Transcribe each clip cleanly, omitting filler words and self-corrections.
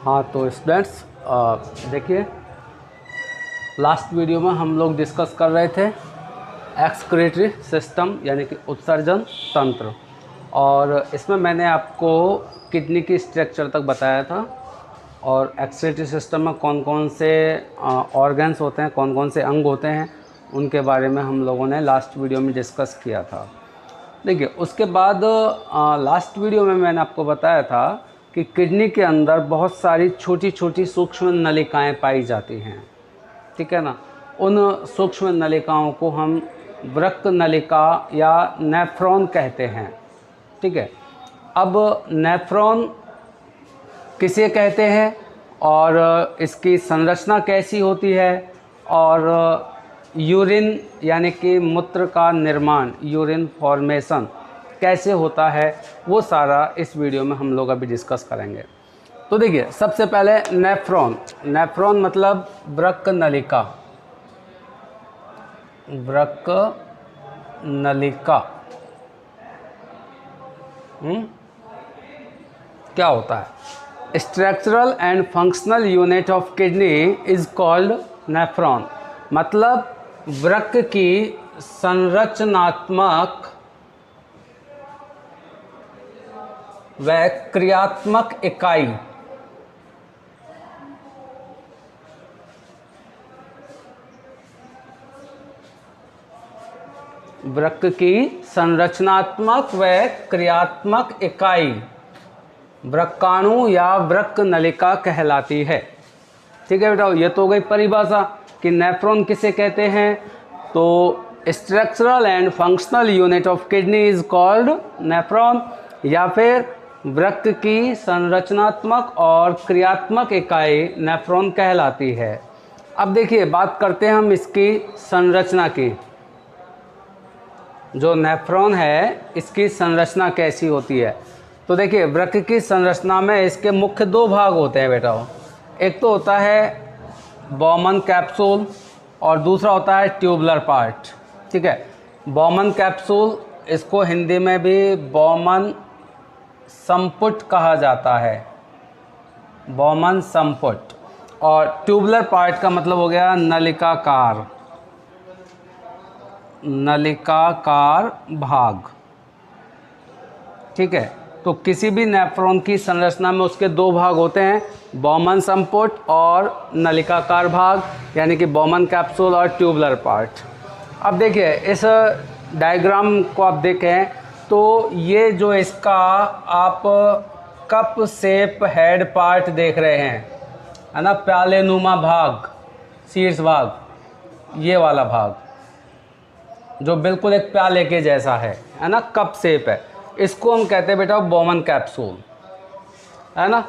हाँ तो स्टूडेंट्स देखिए, लास्ट वीडियो में हम लोग डिस्कस कर रहे थे एक्सक्रीटरी सिस्टम यानी कि उत्सर्जन तंत्र, और इसमें मैंने आपको किडनी की स्ट्रक्चर तक बताया था और एक्सक्रीटरी सिस्टम में कौन कौन से ऑर्गन्स होते हैं, कौन कौन से अंग होते हैं, उनके बारे में हम लोगों ने लास्ट वीडियो में डिस्कस किया था। देखिए, उसके बाद लास्ट वीडियो में मैंने आपको बताया था कि किडनी के अंदर बहुत सारी छोटी छोटी सूक्ष्म नलिकाएं पाई जाती हैं, ठीक है ना। उन सूक्ष्म नलिकाओं को हम वृक्क नलिका या नेफ्रॉन कहते हैं, ठीक है। अब नेफ्रॉन किसे कहते हैं और इसकी संरचना कैसी होती है, और यूरिन यानी कि मूत्र का निर्माण, यूरिन फॉर्मेशन कैसे होता है, वो सारा इस वीडियो में हम लोग अभी डिस्कस करेंगे। तो देखिए, सबसे पहले नेफ्रॉन मतलब वृक्क नलिका। वृक्क नलिका क्या होता है? Structural and functional unit of kidney is called nephron. मतलब वृक्क की संरचनात्मक व क्रियात्मक इकाई वृक्क की संरचनात्मक व क्रियात्मक इकाई वृक्काणु या वृक्क नलिका कहलाती है, ठीक है बेटा। ये तो हो गई परिभाषा कि नेफ्रॉन किसे कहते हैं। तो structural and functional unit of kidney is called nephron, या फिर वृक्क की संरचनात्मक और क्रियात्मक इकाई नेफ्रॉन कहलाती है। अब देखिए, बात करते हैं हम इसकी संरचना की। जो नेफ्रॉन है, इसकी संरचना कैसी होती है। तो देखिए, वृक्क की संरचना में इसके मुख्य दो भाग होते हैं बेटा। एक तो होता है बॉमन कैप्सूल और दूसरा होता है ट्यूबुलर पार्ट, ठीक है। बॉमन कैप्सूल, इसको हिंदी में भी बॉमन संपुट कहा जाता है, बॉमन संपुट। और ट्यूबुलर पार्ट का मतलब हो गया नलिकाकार, नलिकाकार भाग, ठीक है। तो किसी भी नेफ्रॉन की संरचना में उसके दो भाग होते हैं, बॉमन संपुट और नलिकाकार भाग, यानी कि बॉमन कैप्सूल और ट्यूबुलर पार्ट। अब देखिए, इस डायग्राम को आप देखें तो ये जो इसका आप कप शेप हेड पार्ट देख रहे हैं, है ना, प्याले नुमा भाग, शीर्ष भाग, ये वाला भाग जो बिल्कुल एक प्याले के जैसा है ना, कप शेप है, इसको हम कहते हैं बेटा बॉमन कैप्सूल, है ना।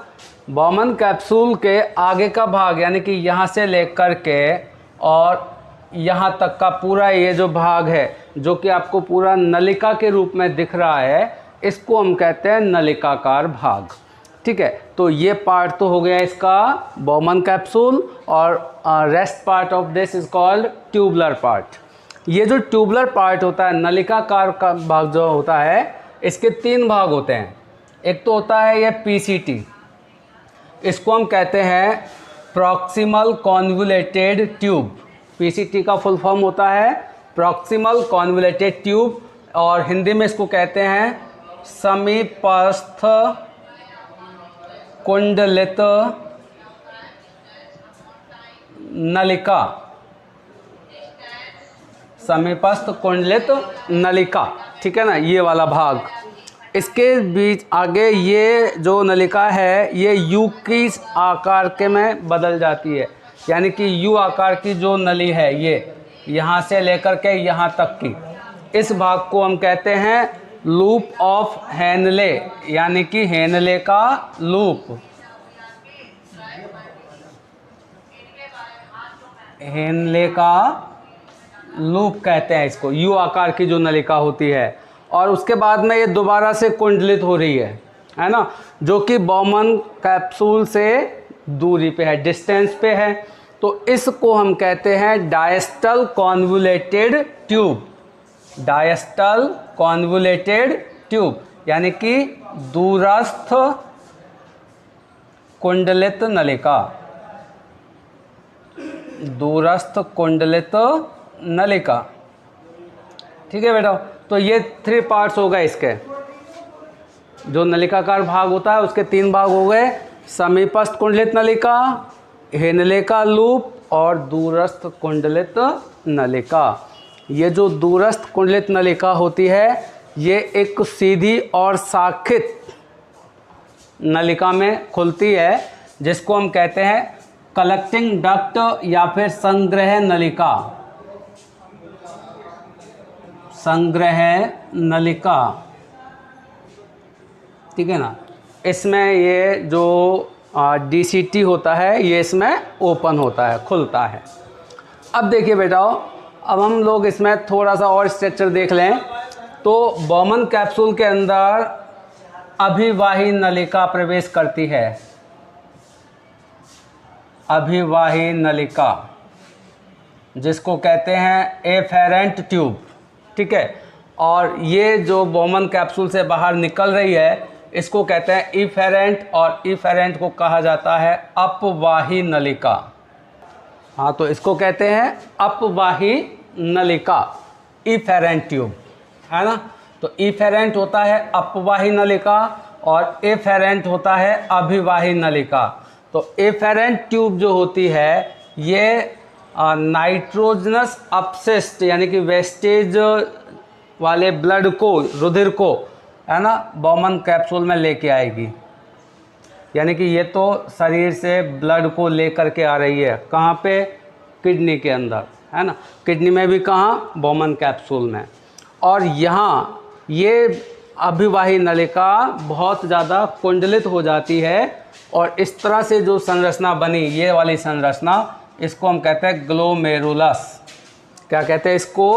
बॉमन कैप्सूल के आगे का भाग, यानी कि यहाँ से लेकर के और यहाँ तक का पूरा ये जो भाग है, जो कि आपको पूरा नलिका के रूप में दिख रहा है, इसको हम कहते हैं नलिकाकार भाग, ठीक है। तो ये पार्ट तो हो गया इसका बॉमन कैप्सूल, और rest part of this is called tubular part. ये जो ट्यूबुलर पार्ट होता है, नलिकाकार का भाग जो होता है, इसके तीन भाग होते हैं। एक तो होता है ये पीसीटी, इसको हम कहते हैं प्रॉक्सिमल कॉन्वुलेटेड ट्यूब। पीसीटी का फुल फॉर्म होता है प्रॉक्सिमल कॉन्वुलेटेड ट्यूब, और हिंदी में इसको कहते हैं समीपस्थ कुंडलित नलिका, समीपस्थ कुंडलित नलिका, ठीक है ना, ये वाला भाग। इसके बीच आगे ये जो नलिका है, ये यू की आकार के में बदल जाती है, यानी कि यू आकार की जो नली है, ये यहाँ से लेकर के यहाँ तक की, इस भाग को हम कहते हैं लूप ऑफ हेनले, यानी कि हेनले का लूप, हेनले का लूप कहते हैं इसको, यू आकार की जो नलिका होती है। और उसके बाद में ये दोबारा से कुंडलित हो रही है ना, जो कि बॉमन कैप्सूल से दूरी पे है, डिस्टेंस पे है। तो इसको हम कहते हैं डायस्टल कॉन्वुलेटेड ट्यूब, डायस्टल कॉन्वुलेटेड ट्यूब, यानी कि दूरस्थ कुंडलित नलिका, दूरस्थ कुंडलित नलिका। ठीक है बेटा, तो ये 3 पार्ट्स हो गए इसके। जो नलिकाकार भाग होता है उसके 3 भाग हो गए, समीपस्थ कुंडलित नलिका, हेनले का लूप और दूरस्थ कुंडलित नलिका। ये जो दूरस्थ कुंडलित नलिका होती है ये एक सीधी और शाखित नलिका में खुलती है, जिसको हम कहते हैं कलेक्टिंग डक्ट या फिर संग्रह नलिका। संग्रह नलिका, ठीक है ना। इसमें ये जो DCT होता है ये इसमें ओपन होता है, खुलता है। अब देखिए बेटा, अब हम लोग इसमें थोड़ा सा और स्ट्रक्चर देख लें। तो बॉमन कैप्सूल के अंदर अभिवाही नलिका प्रवेश करती है, अभिवाही नलिका, जिसको कहते हैं एफेरेंट ट्यूब। ठीक है, और ये जो बॉमन कैप्सूल से बाहर निकल रही है इसको कहते हैं इफेरेंट, और इफेरेंट को कहा जाता है अपवाही नलिका। हाँ, तो इसको कहते हैं अपवाही नलिका, इफेरेंट ट्यूब, है ना। तो इफेरेंट होता है अपवाही नलिका और एफेरेंट होता है अभिवाही नलिका। तो एफेरेंट ट्यूब जो होती है ये नाइट्रोजनस अपशिष्ट यानी कि वेस्टेज वाले ब्लड को, रुधिर को, है ना, बॉमन कैप्सूल में लेके आएगी। यानी कि ये तो शरीर से ब्लड को लेकर के आ रही है, कहाँ पे, किडनी के अंदर, है ना। किडनी में भी कहाँ, बॉमन कैप्सूल में। और यहाँ ये अभिवाही नलिका बहुत ज़्यादा कुंडलित हो जाती है और इस तरह से जो संरचना बनी, ये वाली संरचना, इसको हम कहते हैं ग्लोमेरुलस। क्या कहते हैं इसको,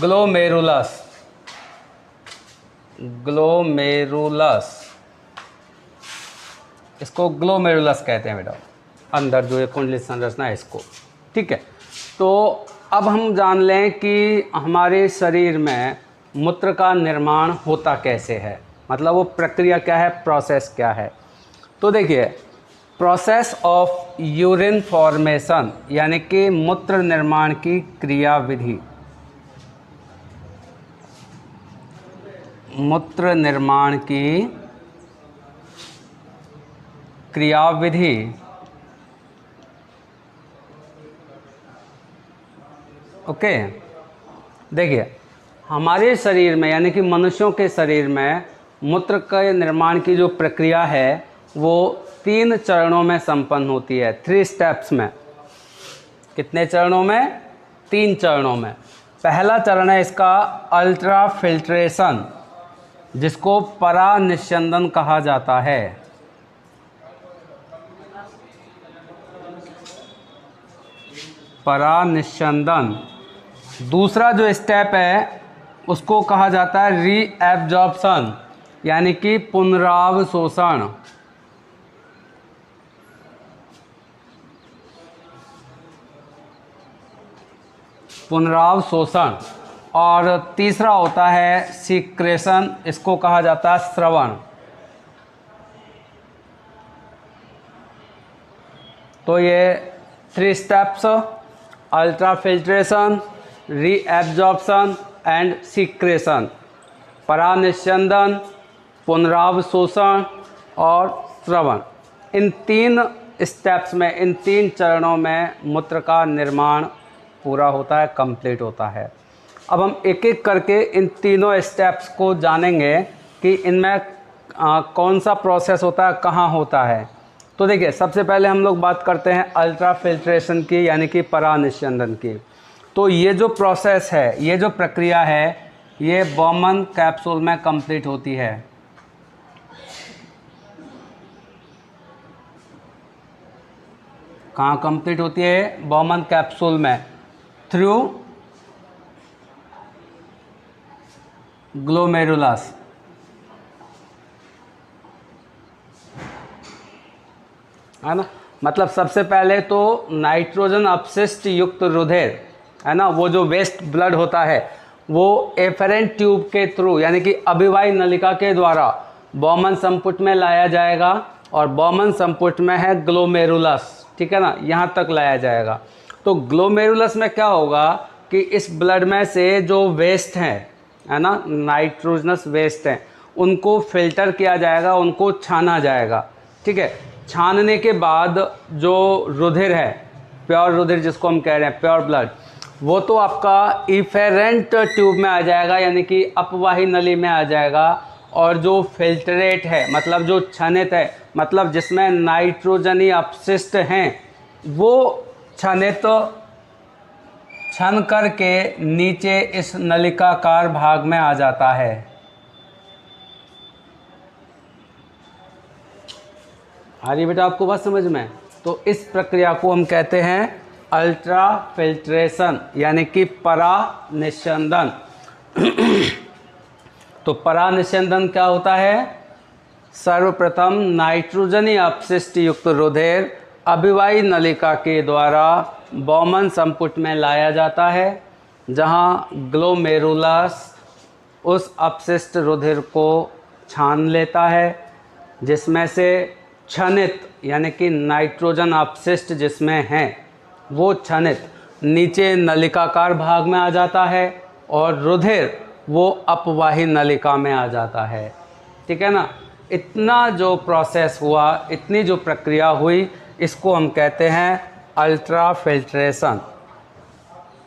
ग्लोमेरुलस, ग्लोमेरुलस, इसको ग्लोमेरुलस कहते हैं बेटा, अंदर जो ये कुंडलित संरचना है इसको। ठीक है, तो अब हम जान लें कि हमारे शरीर में मूत्र का निर्माण होता कैसे है, मतलब वो प्रक्रिया क्या है, प्रोसेस क्या है। तो देखिए, प्रोसेस ऑफ यूरिन फॉर्मेशन यानी कि मूत्र निर्माण की क्रियाविधि, मूत्र निर्माण की क्रियाविधि ओके। देखिए, हमारे शरीर में यानी कि मनुष्यों के शरीर में मूत्र के निर्माण की जो प्रक्रिया है वो 3 चरणों में संपन्न होती है, 3 स्टेप्स में। कितने चरणों में, 3 चरणों में। पहला चरण है इसका अल्ट्रा फिल्ट्रेशन, जिसको परानिस्यंदन कहा जाता है। परानिस्यंदन। दूसरा जो स्टेप है उसको कहा जाता है रीएब्जॉर्प्शन यानी कि पुनरावशोषण। पुनरावशोषण। और तीसरा होता है सीक्रेशन, इसको कहा जाता है स्रवण। तो ये 3 steps, ultra filtration, reabsorption and secretion, परानिस्यंदन, पुनरावशोषण और स्रवण। इन 3 स्टेप्स में, इन 3 चरणों में मूत्र का निर्माण पूरा होता है, कंप्लीट होता है। अब हम एक एक करके इन तीनों स्टेप्स को जानेंगे कि इनमें कौन सा प्रोसेस होता है, कहाँ होता है। तो देखिए, सबसे पहले हम लोग बात करते हैं अल्ट्रा फिल्ट्रेशन की यानी कि परानिस्यंदन की। तो ये जो प्रोसेस है, ये जो प्रक्रिया है, ये बॉमन कैप्सूल में कंप्लीट होती है। कहाँ कंप्लीट होती है, बॉमन कैप्सूल में, थ्रू ग्लोमेरुलस। है ना, मतलब सबसे पहले तो नाइट्रोजन अपशिष्ट युक्त रुधिर, है ना, वो जो वेस्ट ब्लड होता है वो एफेरेंट ट्यूब के थ्रू यानी कि अभिवाही नलिका के द्वारा बॉमन संपुट में लाया जाएगा। और बॉमन संपुट में है ग्लोमेरुलस, ठीक है ना, यहाँ तक लाया जाएगा। तो ग्लोमेरुलस में क्या होगा कि इस ब्लड में से जो वेस्ट है ना, नाइट्रोजनस वेस्ट हैं, उनको फिल्टर किया जाएगा, उनको छाना जाएगा, ठीक है। छानने के बाद जो रुधिर है, प्योर रुधिर जिसको हम कह रहे हैं, प्योर ब्लड, वो तो आपका इफेरेंट ट्यूब में आ जाएगा, यानी कि अपवाही नली में आ जाएगा। और जो फिल्ट्रेट है, मतलब जो छनित है, मतलब जिसमें नाइट्रोजनी अपशिष्ट हैं, वो छनित छन करके नीचे इस नलिकाकार भाग में आ जाता है। आ रही बेटा आपको बात समझ में? तो इस प्रक्रिया को हम कहते हैं अल्ट्रा फिल्ट्रेशन, यानी कि परानिस्यंदन। तो परानिस्यंदन क्या होता है? सर्वप्रथम नाइट्रोजनी अपशिष्ट युक्त रुधिर अभिवाही नलिका के द्वारा बॉमन संपुट में लाया जाता है, जहां ग्लोमेरुलस उस अपशिष्ट रुधिर को छान लेता है, जिसमें से छनित यानी कि नाइट्रोजन अपशिष्ट जिसमें हैं वो छनित नीचे नलिकाकार भाग में आ जाता है और रुधिर वो अपवाही नलिका में आ जाता है, ठीक है ना। इतना जो प्रोसेस हुआ, इतनी जो प्रक्रिया हुई, इसको हम कहते हैं अल्ट्रा फिल्ट्रेशन,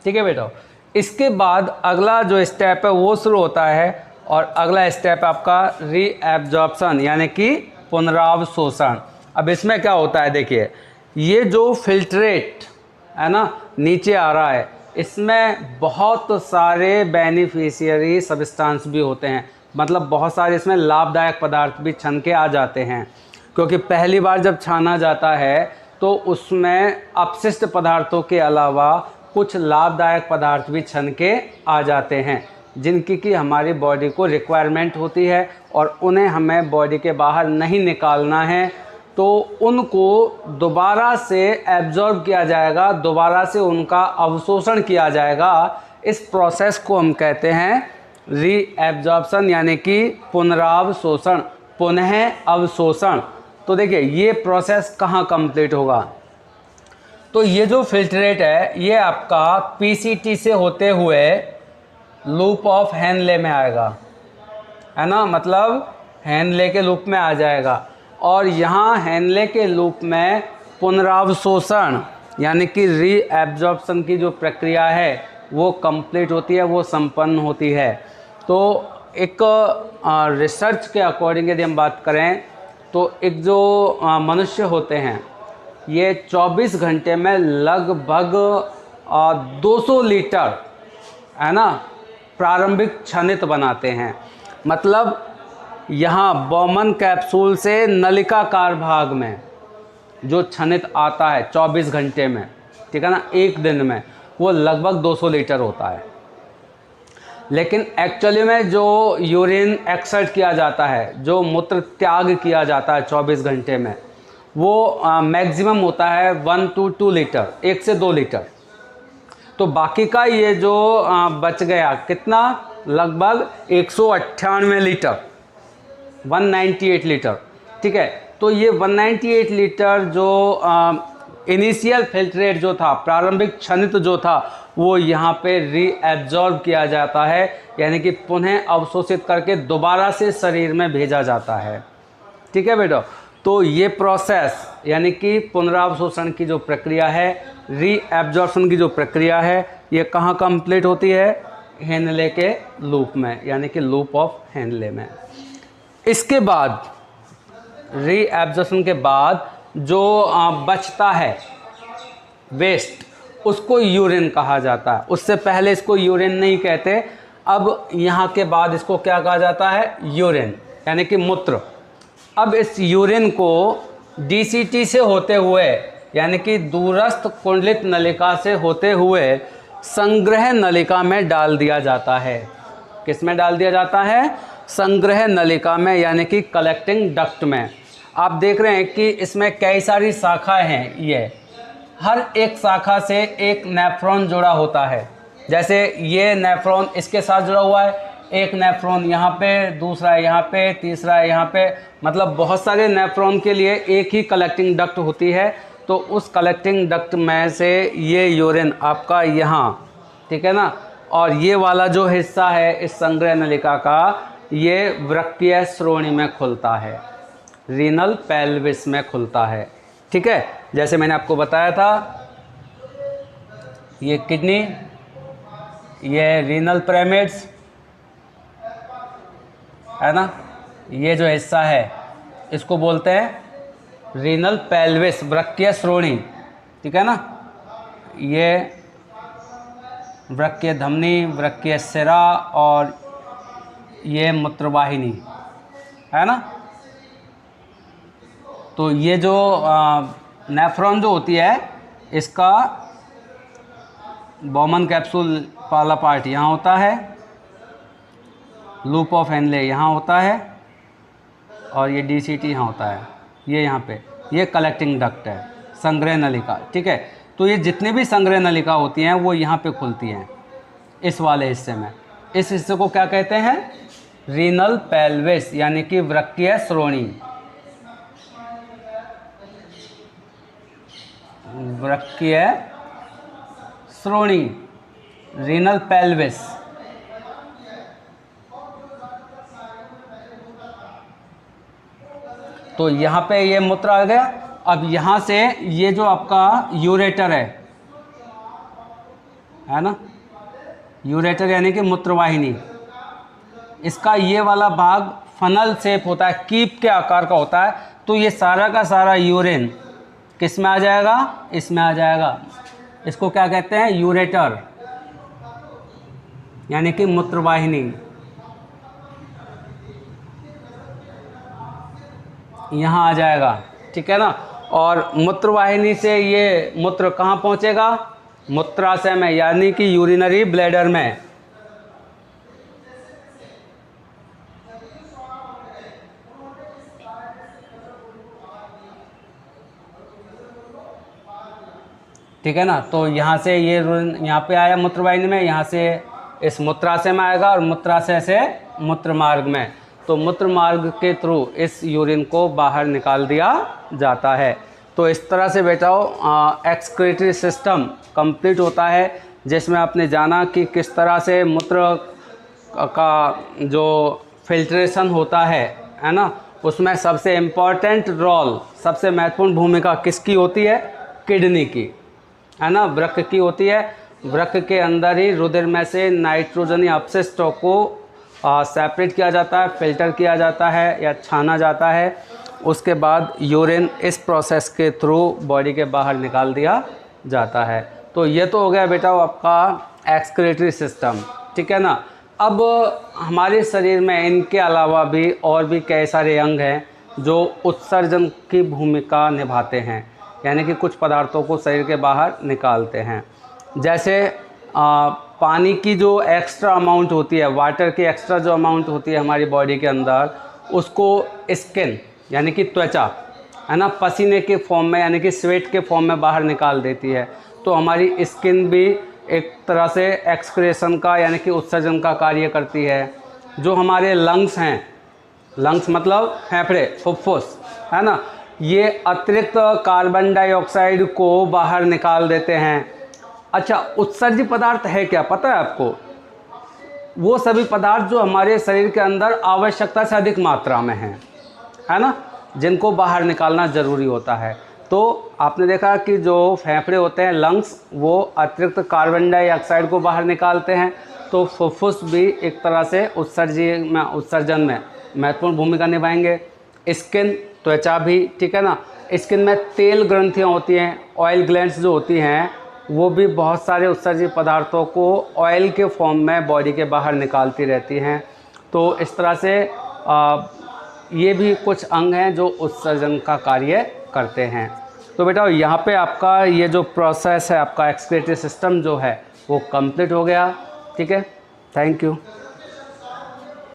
ठीक है बेटा। इसके बाद अगला जो स्टेप है वो शुरू होता है और अगला स्टेप आपका रीएब्जॉर्प्शन यानी कि पुनरावशोषण। अब इसमें क्या होता है, देखिए ये जो फिल्ट्रेट है ना नीचे आ रहा है, इसमें बहुत सारे बेनिफिशियरी सब्सटेंस भी होते हैं, मतलब बहुत सारे इसमें लाभदायक पदार्थ भी छन के आ जाते हैं, क्योंकि पहली बार जब छाना जाता है तो उसमें अपशिष्ट पदार्थों के अलावा कुछ लाभदायक पदार्थ भी छन के आ जाते हैं, जिनकी कि हमारी बॉडी को रिक्वायरमेंट होती है और उन्हें हमें बॉडी के बाहर नहीं निकालना है, तो उनको दोबारा से एब्जॉर्ब किया जाएगा, दोबारा से उनका अवशोषण किया जाएगा। इस प्रोसेस को हम कहते हैं रीएब्जॉर्प्शन यानी कि पुनरावशोषण, पुनः अवशोषण। तो देखिए ये प्रोसेस कहाँ कंप्लीट होगा, तो ये जो फिल्ट्रेट है ये आपका पीसीटी से होते हुए लूप ऑफ हेनले में आएगा, है ना, मतलब हेनले के लूप में आ जाएगा और यहाँ हेनले के लूप में पुनरावशोषण यानी कि रीएब्जॉर्प्शन की जो प्रक्रिया है वो कंप्लीट होती है, वो संपन्न होती है। तो एक रिसर्च के अकॉर्डिंग यदि हम बात करें तो एक जो मनुष्य होते हैं ये 24 घंटे में लगभग 200 लीटर है ना प्रारंभिक छनित बनाते हैं। मतलब यहाँ बॉमन कैप्सूल से नलिकाकार भाग में जो छनित आता है 24 घंटे में, ठीक है ना, एक दिन में, वो लगभग 200 लीटर होता है। लेकिन एक्चुअली में जो यूरिन एक्सर्ट किया जाता है, जो मूत्र त्याग किया जाता है 24 घंटे में, वो मैक्सिमम होता है 1 to 2 लीटर, 1 से 2 लीटर। तो बाकी का ये जो बच गया कितना, लगभग 198 लीटर, 198 लीटर, ठीक है। तो ये 198 लीटर जो इनिशियल फिल्ट्रेट जो था, प्रारंभिक छनित जो था, वो यहाँ पे रीएब्जॉर्ब किया जाता है, यानी कि पुनः अवशोषित करके दोबारा से शरीर में भेजा जाता है, ठीक है बेटा। तो ये प्रोसेस यानी कि पुनरावशोषण की जो प्रक्रिया है, रीएब्जॉर्प्शन की जो प्रक्रिया है, ये कहाँ कंप्लीट होती है, हेनले के लूप में, यानी कि लूप ऑफ हेनले में। इसके बाद रीएब्जॉर्प्शन के बाद जो बचता है वेस्ट, उसको यूरिन कहा जाता है। उससे पहले इसको यूरिन नहीं कहते, अब यहाँ के बाद इसको क्या कहा जाता है, यूरिन यानी कि मूत्र। अब इस यूरिन को डीसीटी से होते हुए यानी कि दूरस्थ कुंडलित नलिका से होते हुए संग्रह नलिका में डाल दिया जाता है। किस में डाल दिया जाता है, संग्रह नलिका में, यानी कि कलेक्टिंग डक्ट में। आप देख रहे हैं कि इसमें कई सारी शाखाएं हैं, ये हर एक शाखा से एक नेफ्रॉन जुड़ा होता है। जैसे ये नेफ्रॉन इसके साथ जुड़ा हुआ है, एक नेफ्रॉन यहाँ पे, दूसरा यहाँ पे, तीसरा यहाँ पे, मतलब बहुत सारे नेफ्रॉन के लिए एक ही कलेक्टिंग डक्ट होती है। तो उस कलेक्टिंग डक्ट में से ये यूरिन आपका यहाँ, ठीक है ना, और ये वाला जो हिस्सा है इस संग्रह नलिका का, ये वृक्कीय श्रोणि में खुलता है, रीनल पेल्विस में खुलता है, ठीक है। जैसे मैंने आपको बताया था, ये किडनी, ये रीनल पिरामिड्स है ना, ये जो हिस्सा है इसको बोलते हैं रीनल पेल्विस, वृक्कीय श्रोणि, ठीक है ना। ये वृक्कीय धमनी, वृक्कीय सिरा और ये मूत्रवाहिनी है ना। तो ये जो नेफ्रॉन जो होती है, इसका बॉमन कैप्सूल वाला पार्ट यहाँ होता है, लूप ऑफ हेनले यहाँ होता है, और ये डीसीटी यहाँ होता है, ये यहाँ पे, ये कलेक्टिंग डक्ट है, संग्रह नलिका, ठीक है। तो ये जितनी भी संग्रह नलिका होती हैं वो यहाँ पे खुलती हैं, इस वाले हिस्से में। इस हिस्से को क्या कहते हैं? रीनल पेल्विस, यानी कि वृक्कीय श्रोणि, वृक्कीय श्रोणि, रीनल पेल्विस। तो यहाँ पे ये मूत्र आ गया। अब यहाँ से ये जो आपका यूरेटर है ना, यूरेटर यानी कि मूत्रवाहिनी, इसका ये वाला भाग फनल शेप होता है, कीप के आकार का होता है। तो ये सारा का सारा यूरिन किस में आ जाएगा? इसमें आ जाएगा। इसको क्या कहते हैं? यूरेटर, यानी कि मूत्रवाहिनी। यहाँ आ जाएगा, ठीक है ना। और मूत्रवाहिनी से ये मूत्र कहाँ पहुँचेगा? मूत्राशय में, यानी कि यूरिनरी ब्लैडर में। ठीक है ना। तो यहाँ से ये यहाँ पे आया मूत्रवाहिनी में, यहाँ से इस मूत्राशय में आएगा और मूत्राशय से मूत्र मार्ग में। तो मूत्र मार्ग के थ्रू इस यूरिन को बाहर निकाल दिया जाता है। तो इस तरह से बेटाओ एक्सक्रीटरी सिस्टम कंप्लीट होता है, जिसमें आपने जाना कि किस तरह से मूत्र का जो फिल्ट्रेशन होता है ना, उसमें सबसे इम्पॉर्टेंट रोल, सबसे महत्वपूर्ण भूमिका किसकी होती है? किडनी की, है ना, वृक्क की होती है। वृक्क के अंदर ही रुधिर में से नाइट्रोजनी अपशिष्टों को सेपरेट किया जाता है, फिल्टर किया जाता है या छाना जाता है। उसके बाद यूरिन इस प्रोसेस के थ्रू बॉडी के बाहर निकाल दिया जाता है। तो ये तो हो गया बेटा आपका एक्सक्रीटरी सिस्टम, ठीक है ना। अब हमारे शरीर में इनके अलावा भी और भी कई सारे अंग हैं जो उत्सर्जन की भूमिका निभाते हैं, यानी कि कुछ पदार्थों को शरीर के बाहर निकालते हैं। जैसे पानी की जो एक्स्ट्रा अमाउंट होती है, वाटर की एक्स्ट्रा जो अमाउंट होती है हमारी बॉडी के अंदर, उसको स्किन यानी कि त्वचा, है ना, पसीने के फॉर्म में यानी कि स्वेट के फॉर्म में बाहर निकाल देती है। तो हमारी स्किन भी एक तरह से एक्सक्रेशन का यानी कि उत्सर्जन का कार्य करती है। जो हमारे लंग्स हैं, लंग्स मतलब फेफड़े, फुफ्फुस, है ना, ये अतिरिक्त कार्बन डाइऑक्साइड को बाहर निकाल देते हैं। अच्छा, उत्सर्जी पदार्थ है क्या पता है आपको? वो सभी पदार्थ जो हमारे शरीर के अंदर आवश्यकता से अधिक मात्रा में हैं, है ना, जिनको बाहर निकालना ज़रूरी होता है। तो आपने देखा कि जो फेफड़े होते हैं, लंग्स, वो अतिरिक्त कार्बन डाइऑक्साइड को बाहर निकालते हैं। तो फुफ्फुस भी एक तरह से उत्सर्जन में महत्वपूर्ण भूमिका निभाएंगे। स्किन, त्वचा भी, ठीक है ना। स्किन में तेल ग्रंथियाँ होती हैं, ऑयल ग्लैंड्स जो होती हैं, वो भी बहुत सारे उत्सर्जित पदार्थों को ऑयल के फॉर्म में बॉडी के बाहर निकालती रहती हैं। तो इस तरह से ये भी कुछ अंग हैं जो उत्सर्जन का कार्य करते हैं। तो बेटा यहाँ पे आपका ये जो प्रोसेस है, आपका एक्सक्रीटरी सिस्टम जो है वो कंप्लीट हो गया, ठीक है। Thank you.